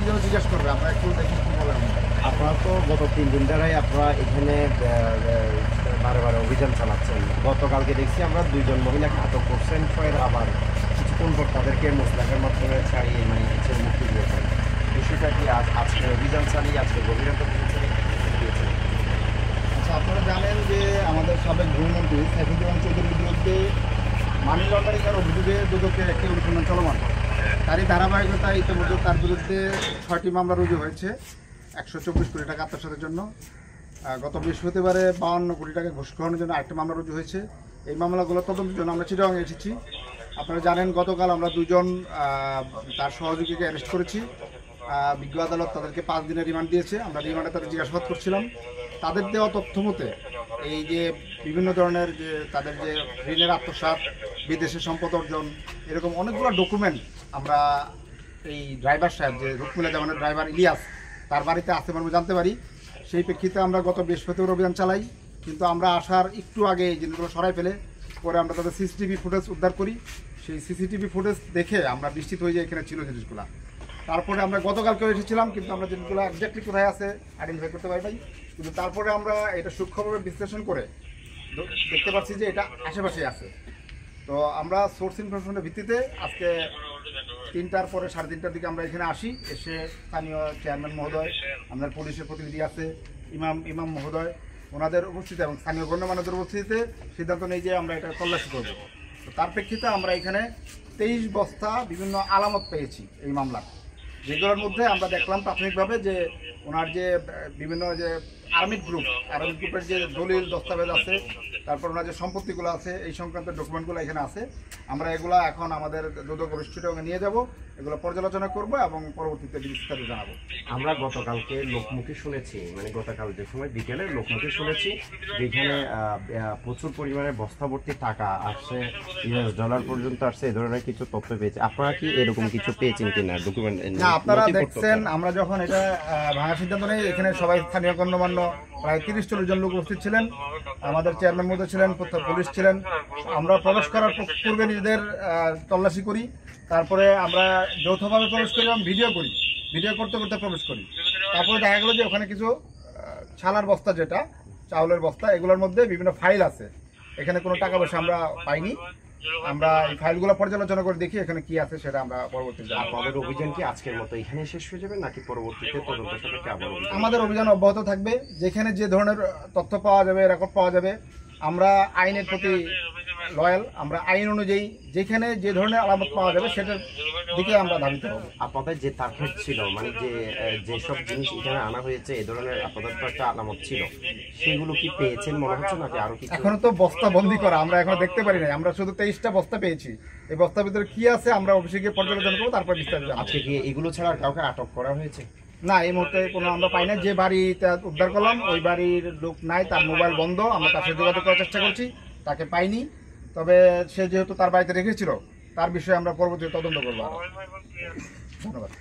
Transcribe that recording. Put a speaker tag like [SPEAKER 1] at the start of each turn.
[SPEAKER 1] জন্য জিজ্ঞাসা করবে, আমরা একটু দেখি কি বলেন।
[SPEAKER 2] আপনারা তো গত 3 দিন ধরেই আপনারা এখানে বারে বারে অভিযান চালাচ্ছেন। গতকালকে দেখছি আমরা 2 জন মহিলাকে আটক করছেন, ফের আবার কিছুক্ষণ পর তাদেরকে মোসলাকের মাধ্যমে ছাড়িয়ে মুক্তি দিয়েছেন। বিষয়টা কি আজকে অভিযান চালিয়ে আজকে গভীরতা দিয়েছেন?
[SPEAKER 1] আচ্ছা, আপনারা জানেন যে আমাদের সাবেক গৃহমন্ত্রী সাইফুজ্জামান চৌধুরীর বিরুদ্ধে মানি লন্ডারিংয়ের অভিযোগে দুদকের একটি অনুসন্ধান চলমান। তারই ধারাবাহিকতা ইতিমধ্যে তার বিরুদ্ধে 6টি মামলা রুজু হয়েছে 124 কোটি টাকা আত্মসাতের জন্য। গত বৃহস্পতিবারে 52 কোটি টাকা ঘুষ গ্রহণের জন্য আরেকটি মামলা রুজু হয়েছে। এই মামলাগুলো তদন্তের জন্য আমরা চিটাগাংয়ে এসেছি। আপনারা জানেন গতকাল আমরা 2 জন তার সহযোগীকে অ্যারেস্ট করেছি। বিজ্ঞ আদালত তাদেরকে 5 দিনের রিমান্ড দিয়েছে। আমরা রিমান্ডে তাদের জিজ্ঞাসাবাদ করছিলাম। তাদের দেওয়া তথ্য মতে এই যে বিভিন্ন ধরনের যে তাদের যে ঋণের আত্মসাৎ, বিদেশে সম্পদ অর্জন, এরকম অনেকগুলো ডকুমেন্ট আমরা এই ড্রাইভার সাহেব যে রুকমিলা জামানের ড্রাইভার ইলিয়াস তার বাড়িতে আছে বলে জানতে পারি। সেই প্রেক্ষিতে আমরা গত বৃহস্পতিবার অভিযান চালাই, কিন্তু আমরা আসার একটু আগে এই জিনিসগুলো সরাই ফেলে পরে আমরা তাদের সিসিটিভি ফুটেজ উদ্ধার করি। সেই সিসিটিভি ফুটেজ দেখে আমরা নিশ্চিত হয়ে যাই এখানে ছিল জিনিসগুলো। তারপরে আমরা গতকালকেও এসেছিলাম, কিন্তু আমরা জিনিসগুলো এক্স্যাক্টলি কোথায় আছে আইডেন্টিফাই করতে পারি নাই। কিন্তু তারপরে আমরা এটা সূক্ষ্মভাবে বিশ্লেষণ করে দেখতে পাচ্ছি যে এটা আশেপাশে আছে। তো আমরা সোর্স ইনফরমেশনের ভিত্তিতে আজকে 3টার পরে 3:30টার দিকে আমরা এখানে আসি। এসে স্থানীয় চেয়ারম্যান মহোদয়, আমাদের পুলিশের প্রতিনিধি আছে, ইমাম মহোদয়, ওনাদের উপস্থিতি এবং স্থানীয় গণ্যমান্যদের উপস্থিতিতে সিদ্ধান্ত নেই যে আমরা এটা তল্লাশি করব। তো তার প্রেক্ষিতে আমরা এখানে 23 বস্তা বিভিন্ন আলামত পেয়েছি এই মামলার, যেগুলোর মধ্যে আমরা দেখলাম প্রাথমিকভাবে যে ওনার যে বিভিন্ন যে আর্মিড গ্রুপের যে দলিল দস্তাবেজ আছে, তারপর ওনার যে সম্পত্তিগুলো আছে, এই সংক্রান্ত ডকুমেন্টগুলো এখানে আছে। আমরা এগুলা এখন আমাদের দুদক বরিষ্ঠকে নিয়ে যাব, এগুলো পর্যালোচনা করব এবং পরবর্তীতে বিস্তারিত জানাবো।
[SPEAKER 2] আমরা গতকালকে লোকমুখে শুনেছি, গতকাল যে সময় বিকেলে লোকমুখে শুনেছি যেখানে প্রচুর পরিমাণে বস্তাভর্তি টাকা আসছে, $US পর্যন্ত আসছে, এই ধরনের কিছু তথ্য পেয়েছে। আপনারা কি এরকম কিছু পেয়েছেন কিনা ডকুমেন্ট?
[SPEAKER 1] না, আপনারা দেখছেন আমরা যখন এটা ভাঙার সিদ্ধান্ত নেই, এখানে সবাই স্থানীয় গণ্যমান্য প্রায় 30-40 জন লোক উপস্থিত ছিলেন। আমাদের চেয়ারম্যান মধ্যে ছিলেন, পুলিশ ছিলেন। আমরা প্রবেশ করার পূর্বে নিজেদের তল্লাশি করি, তারপরে আমরা যৌথভাবে প্রবেশ করি এবং ভিডিও করতে করতে প্রবেশ করি। তারপরে দেখা গেল যে ওখানে কিছু ছালার বস্তা, যেটা চাউলের বস্তা, এগুলোর মধ্যে বিভিন্ন ফাইল আছে। এখানে কোনো টাকা পয়সা আমরা পাইনি। আমরা এই ফাইলগুলো পর্যালোচনা করে দেখি এখানে কি আছে, সেটা আমরা পরবর্তীতে।
[SPEAKER 2] আপনাদের অভিযান কি আজকের মতো এখানে শেষ হয়ে যাবে নাকি পরবর্তীতে তদন্ত সাপেক্ষে আবার?
[SPEAKER 1] আমাদের অভিযান অব্যাহত থাকবে। যেখানে যে ধরনের তথ্য পাওয়া যাবে, রেকর্ড পাওয়া যাবে, আমরা আইনের প্রতি লয়াল। আমরা আইন অনুযায়ী যেখানে যে ধরনের আলামত পাওয়া যাবে সেটার দিকে আমরা ধাবিত হব।
[SPEAKER 2] আপনাদের যে টার্গেট ছিল, যেসব জিনিস এখানে আনা হয়েছে, এই ধরনের আপনাদের তো একটা আলামত ছিল, সেগুলো কি পেয়েছেন মনে হচ্ছে নাকি আরো কিছু?
[SPEAKER 1] এখনো তো বস্তা বন্দি করা, আমরা এখনো দেখতে পারি নাই। আমরা শুধু 23টা বস্তা পেয়েছি। এই বস্তার ভিতরে কি আছে আমরা অফিসে গিয়ে পর্যালোচনা করবো, তারপর বিস্তারিত।
[SPEAKER 2] আজকে কি এগুলো ছাড়া কাউকে আটক করা হয়েছে?
[SPEAKER 1] না, এই মুহূর্তে কোনো আমরা পাই না। যে বাড়িটা উদ্ধার করলাম ওই বাড়ির লোক নাই, তার মোবাইল বন্ধ। আমরা তার সাথে যোগাযোগ করার চেষ্টা করছি, তাকে পাইনি। তবে সে যেহেতু তার বাড়িতে রেখেছিল, তার বিষয়ে আমরা পরবর্তী তদন্ত করবো। ধন্যবাদ।